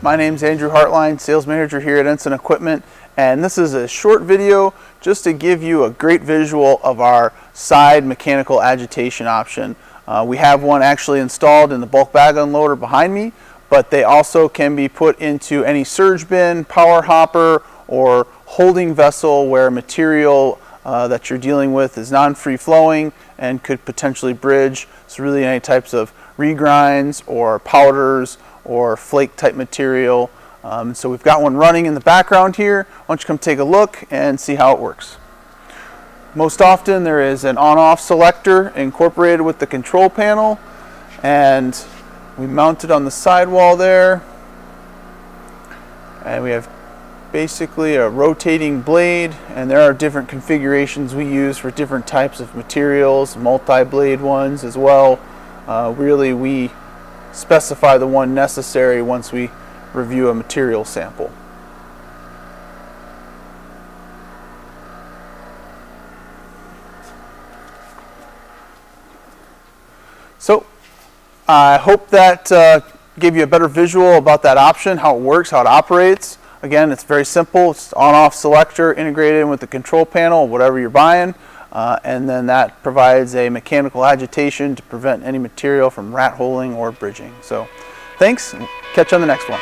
My name's Andrew Hartline, Sales Manager here at Ensign Equipment, and this is a short video just to give you a great visual of our side mechanical agitation option. We have one actually installed in the bulk bag unloader behind me, but they also can be put into any surge bin, power hopper, or holding vessel where material that you're dealing with is non-free flowing and could potentially bridge. So really any types of regrinds or powders or flake type material. So we've got one running in the background here. Why don't you come take a look and see how it works. Most often there is an on-off selector incorporated with the control panel, and we mount it on the sidewall there, and we have basically a rotating blade, and there are different configurations we use for different types of materials, multi-blade ones as well. Really we specify the one necessary once we review a material sample. So I hope that gave you a better visual about that option, how it works, how it operates. Again, it's very simple. It's on-off selector integrated in with the control panel, whatever you're buying, and then that provides a mechanical agitation to prevent any material from rat holing or bridging. So thanks, and catch you on the next one.